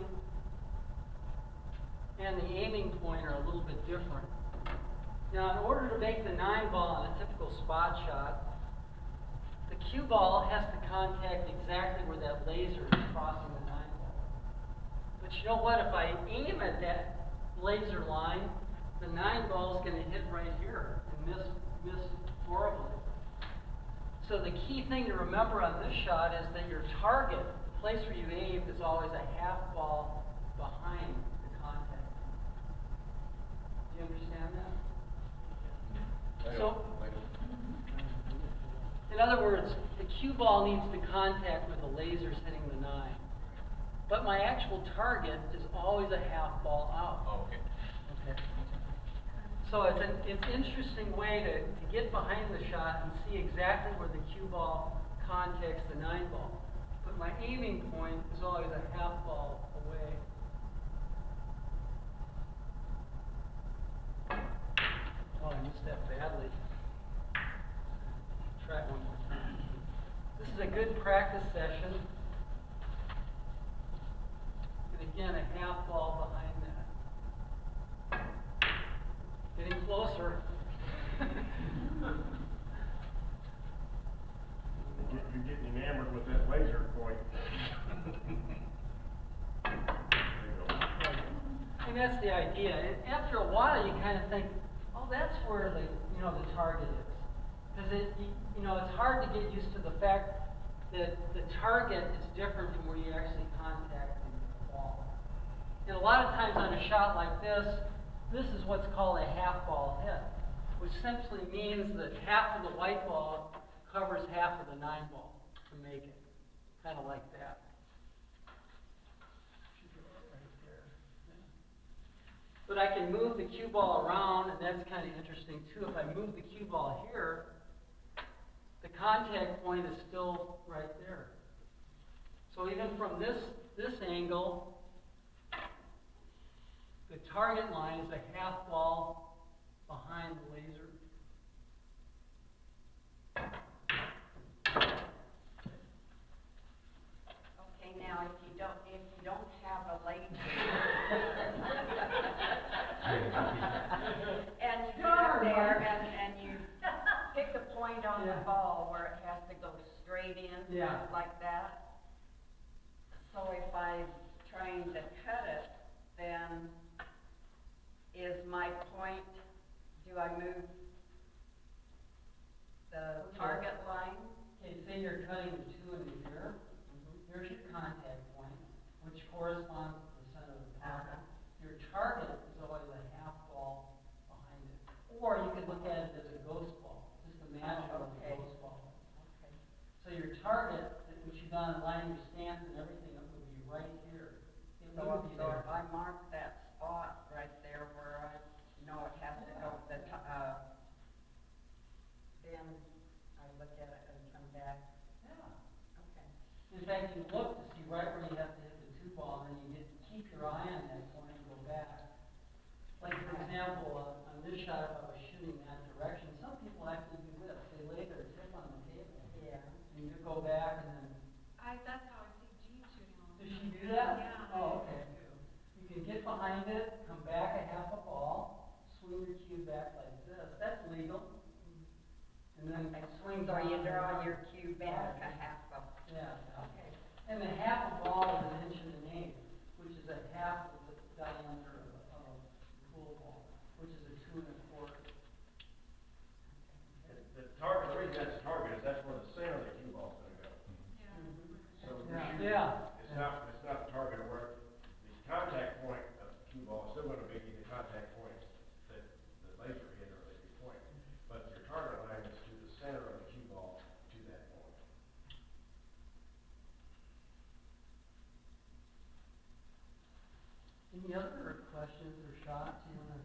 and the aiming point are a little bit different. Now, in order to make the 9 ball in a typical spot shot, the cue ball has to contact exactly where that laser is crossing the 9 ball. But you know what? If I aim at that laser line, the 9 ball is going to hit right here and miss horribly. So the key thing to remember on this shot is that your target, the place where you aim, is always a half ball behind the contact. Do you understand that? So, in other words, the cue ball needs to contact where the laser's hitting the 9. But my actual target is always a half ball out. Oh, okay. Okay. So it's an interesting way to get behind the shot and see exactly where the cue ball contacts the 9 ball. But my aiming point is always a half ball away. Oh, I missed that badly. Try it one more time. This is a good practice session. And again, a half ball behind that. Getting closer. You're getting enamored with that laser point. There you go. And that's the idea. And after a while, you kind of think, oh, that's where the target is. Because it's hard to get used to the fact that the target is different from where you actually contact the ball. And a lot of times on a shot like this is what's called a half ball hit, which simply means that half of the white ball covers half of the 9 ball to make it. Kind of like that. But I can move the cue ball around, and that's kind of interesting too. If I move the cue ball here, the contact point is still right there. So even from this angle, the target line is a half ball behind the laser. Okay, now if you don't have a laser, and you go up there and you pick a point on the ball where it has to go straight in, like that. So if I'm trying to cut it, then is my point, do I move the target line? Okay, say you're cutting the 2 into here. Here's your contact point, which corresponds to the center of the target. Your target is always a half ball behind it. Or you could look at it as a ghost ball. Just imagine what a ghost ball is. Okay. So your target, which you've done in line your stance and everything, it would be right here. It So would be if there. I mark that spot right there where I know it has to go, then I look at it and come back. Yeah. Okay. In fact, you look to see right where you have to hit the 2 ball, and then you keep your eye on that point and go back. Like, for example, on this shot, if I was shooting that direction, some people actually do this. They lay their tip on the table. Yeah. And you go back and then, That's how I see Jean shooting all the does time. she do that? Yeah. Oh, okay. You can get behind it, come back a half a ball, swing your cue back like this. That's legal. And then swing So you down draw and your cue back a half of, Yeah. okay. And the half a ball is 1 1/8, which is a half of the diameter of a pool ball, which is a 2 1/4. The target, the reason that's a target is that's where the center of the cue ball's gonna go. So when you're shooting, Yeah. it's not the target where the contact point of the cue ball is still gonna be the contact point that the laser hit or that you point. But your target line is to the center of the cue ball to that point. Any other questions or shots you wanna?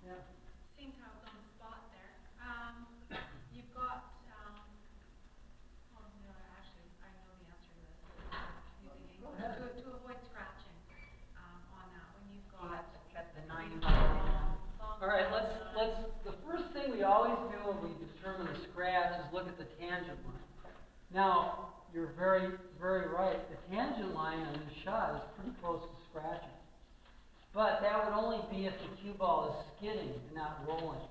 Yeah. Seeing how it's on the spot there, you've got, no, actually, I know the answer to this. Using Go ink ahead. to avoid scratching, on that, when you've You got. have to cut the 9 ball. All right, the first thing we always do when we determine a scratch is look at the tangent line. Now, you're very, very right. The tangent line on this shot is pretty close to scratching. But that would only be if the cue ball is skidding and not rolling.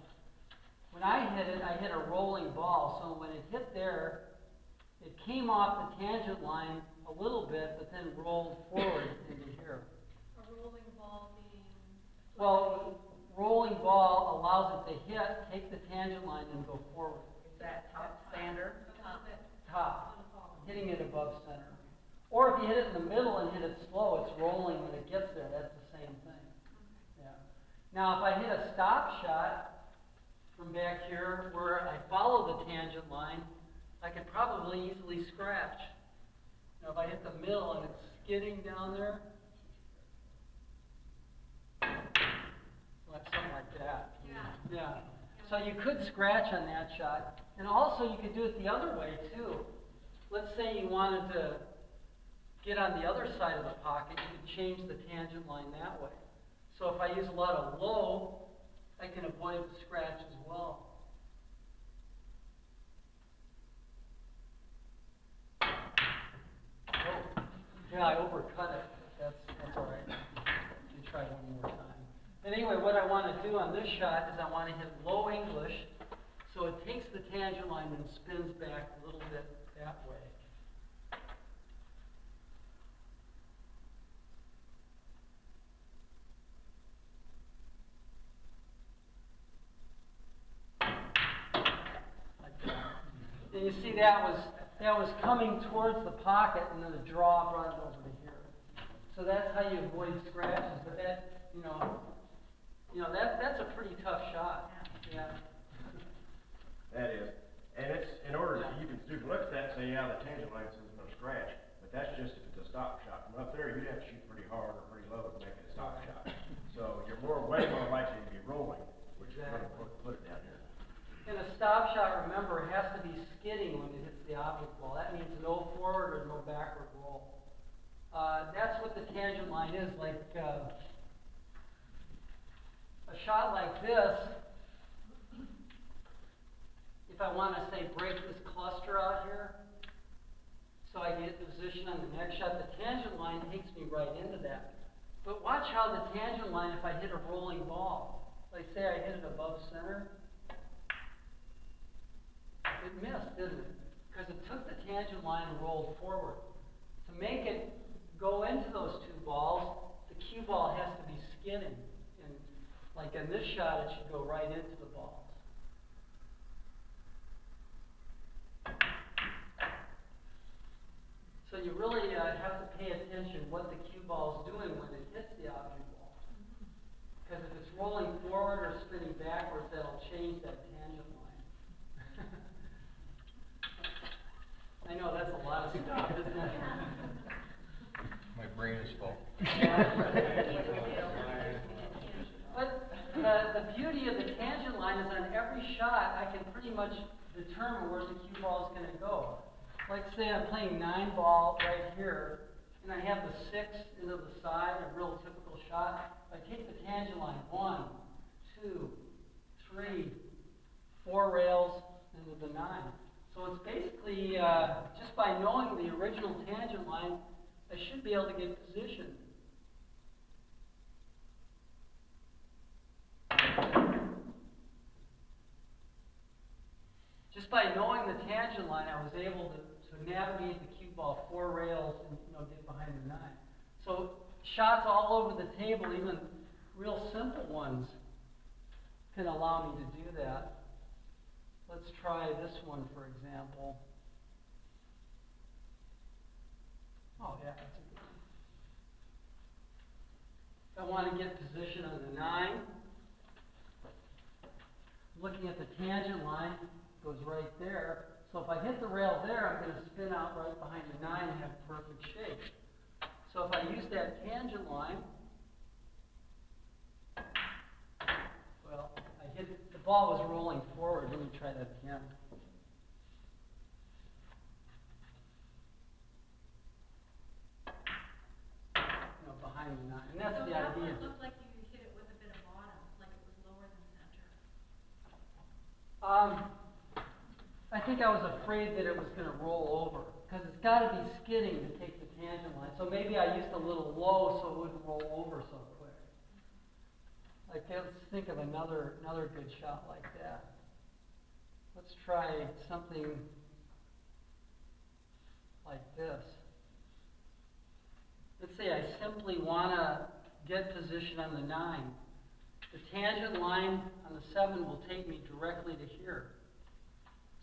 When I hit it, I hit a rolling ball, so when it hit there, it came off the tangent line a little bit, but then rolled forward into here. A rolling ball being. Well, rolling ball allows it to hit, take the tangent line, and go forward. Is that top sander? Top, hitting it above center. Or if you hit it in the middle and hit it slow, it's rolling when it gets there. That's the same thing. Yeah. Now, if I hit a stop shot from back here where I follow the tangent line, I could probably easily scratch. Now, if I hit the middle and it's skidding down there, like something like that. Yeah. So you could scratch on that shot. And also you could do it the other way too. Let's say you wanted to get on the other side of the pocket, you could change the tangent line that way. So if I use a lot of low, I can avoid the scratch as well. Oh, yeah, I overcut it. That's all right. You try one more time. And anyway, what I want to do on this shot is I want to hit low English, so it takes the tangent line and spins back a little bit that way. Like that. And you see that was coming towards the pocket, and then the draw brought it over to here. So that's how you avoid scratches. But that, that's a pretty tough shot. Yeah. That is. And it's, in order, you can look at that and say, yeah, the tangent line says no scratch, but that's just if it's a stop shot. From up there, you'd have to shoot pretty hard or pretty low to make it a stop shot. So you're way more likely to be rolling, which is going to put it down here. And a stop shot, remember, has to be skidding when it hits the object ball. That means no forward or no backward roll. That's what the tangent line is. Like a shot like this, if I want to, say, break this cluster out here, so I get the position on the next shot, the tangent line takes me right into that. But watch how the tangent line, if I hit a rolling ball, like say I hit it above center, it missed, didn't it? Because it took the tangent line and rolled forward. To make it go into those two balls, the cue ball has to be skidding. And like in this shot, it should go right into the balls. So you really have to pay attention what the cue ball is doing when it hits the object ball. Because if it's rolling forward or spinning backwards, that'll change that tangent line. I know that's a lot of stuff, isn't it? My brain is full. But the beauty of the tangent line is on every shot, I can pretty much determine where the cue ball is going to go. Like say I'm playing 9-ball right here, and I have the 6 into the side, a real typical shot. I take the tangent line, 1, 2, 3, 4 rails into the 9. So it's basically, just by knowing the original tangent line, I should be able to get position. Just by knowing the tangent line, I was able to navigate the cue ball 4 rails and get behind the 9. So shots all over the table, even real simple ones, can allow me to do that. Let's try this one, for example. Oh, yeah, that's a good one. If I want to get position on the 9, looking at the tangent line, goes right there. So if I hit the rail there, I'm going to spin out right behind the 9 and have perfect shape. So if I use that tangent line, well, I hit the ball was rolling forward. Let me try that again. Behind the 9, and that's So the that idea. one looked like you hit it with a bit of bottom, like it was lower than center. I think I was afraid that it was going to roll over. because it's gotta be skidding to take the tangent line. So maybe I used a little low so it wouldn't roll over so quick. Like, let's think of another good shot like that. Let's try something like this. Let's say I simply want to get position on the 9. The tangent line on the 7 will take me directly to here.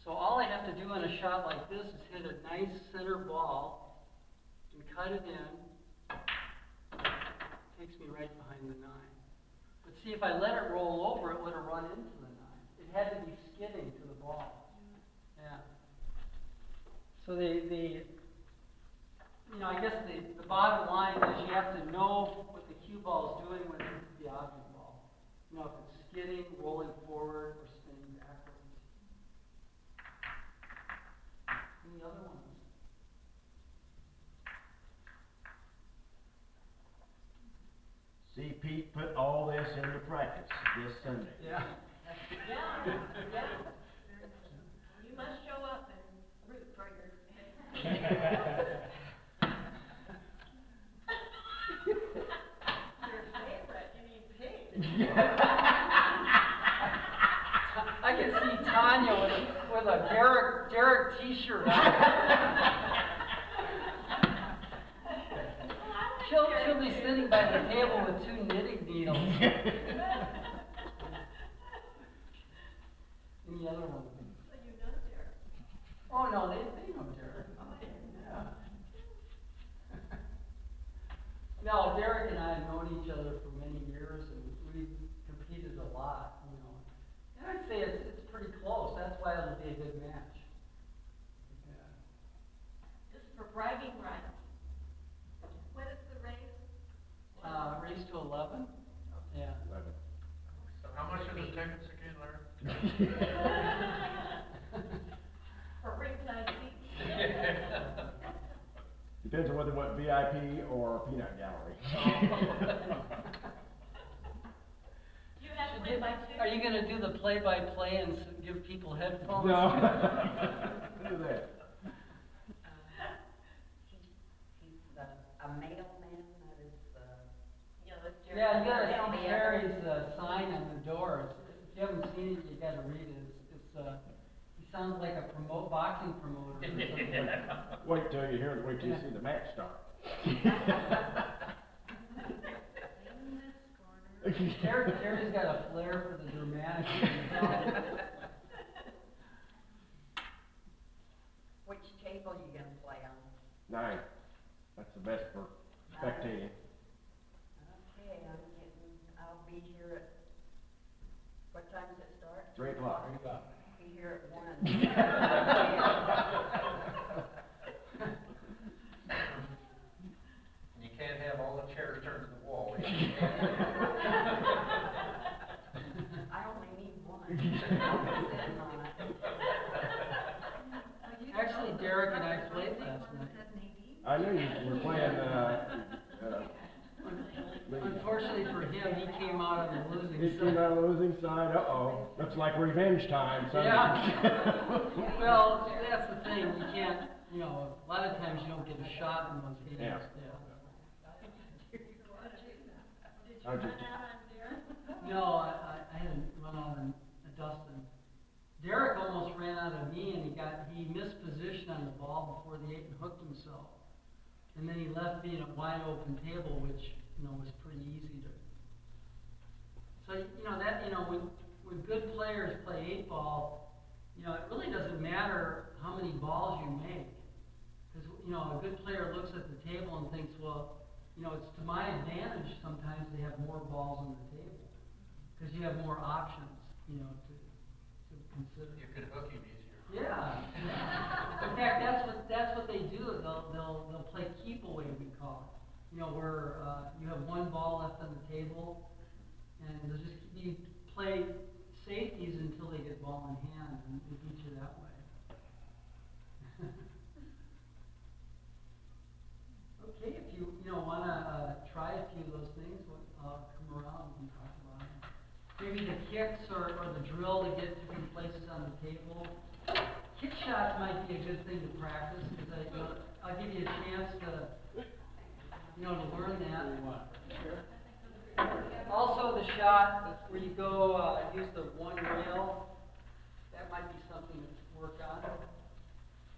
So all I have to do on a shot like this is hit a nice center ball and cut it in. Takes me right behind the 9. But see, if I let it roll over, it would have run into the 9. It had to be skidding to the ball. Yeah. So I guess the bottom line is you have to know what the cue ball is doing when it hits the object ball. If it's skidding, rolling forward, or spinning backwards. Any other ones? See, Pete put all this into practice this Sunday. Yeah. Yeah. You must show up and root for your. Your favorite, you mean pig. I can see Tanya with a Derek T-shirt on. She'll be sitting by the table with 2 knitting needles. Any other ones? So you know Derek. Oh no, they know Derek. Yeah. No, Derek and I have known each other for many years, and we competed a lot, And I'd say it's pretty close. That's why it'll be a good match. Yeah. Just for bragging rights. What is the race? Race to 11. Yeah. 11. So how much are the tickets again, Larry? For ringside seats? Depends on whether you want VIP or peanut gallery. You have play-by-play? Are you going to do the play-by-play and give people headphones? No. Do that. He's a mailman, that is, Yeah, you gotta see Terry's sign on the door. If you haven't seen it, you gotta read it. He sounds like a boxing promoter or something. Wait till you hear, wait till you see the match start. Terry's got a flair for the dramatic. Which table you gonna play on? 9. That's the best for spectating. Okay, I'll be here at, what time does it start? 3 o'clock. Be here at 1. You can't have all the chairs turned to the wall. I only need 1. I'm sitting on it. Actually, Derek and I played last night. I knew you were playing, Unfortunately for him, he came out on the losing he side. came out on the losing side, uh-oh. Looks like revenge time, son. Yeah. Well, that's the thing. You can't, a lot of times you don't get a shot in those games. Yeah. Did you I run just- out on Derek? No, I had to run out on Dustin. Derek almost ran out of me, and he missed position on the ball before the 8 and hooked himself. And then he left me in a wide open table, which, was pretty easy to. So, when good players play 8 ball, it really doesn't matter how many balls you make. Because, a good player looks at the table and thinks, well, it's to my advantage sometimes to have more balls on the table. Because you have more options, to consider. You could hook him easier. Yeah. In fact, that's what they do. They'll play keep away, we call it. Where you have 1 ball left on the table, and you play safeties until they get ball in hand, and they beat you that way. Okay, if you want to try a few of those things, come around and talk about them. Maybe the kicks or the drill to get different places on the table. Kick shots might be a good thing to practice, because that, you know, I'll give you a chance to, you know, to learn that. Also, the shot where you go, use the one rail, that might be something to work on.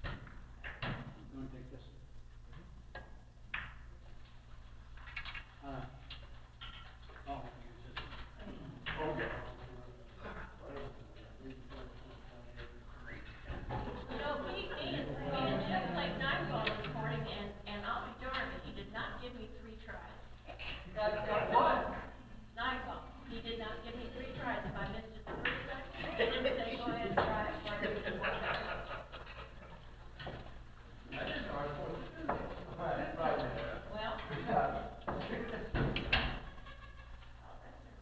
You wanna take this? Oh, use this. Okay. You know, he just played nine ball this morning, and I'll be darned if he did not give me 3 tries. At what? Nine ball, he did not give me 3 tries. If I missed it the first time, he didn't say, go ahead and try it. So I did it one time. I didn't know I was supposed to do this. Right. Well,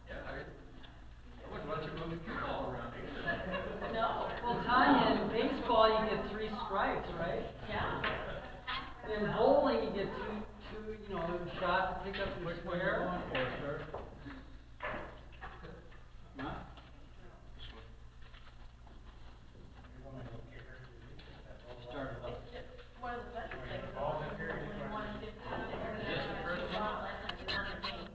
Yeah, there wasn't much of a cue ball around here. no, Well, Tanya, in baseball, you get 3 strikes, right? yeah. In bowling, you get two, you know, shots to pick up your Which one you square. going for?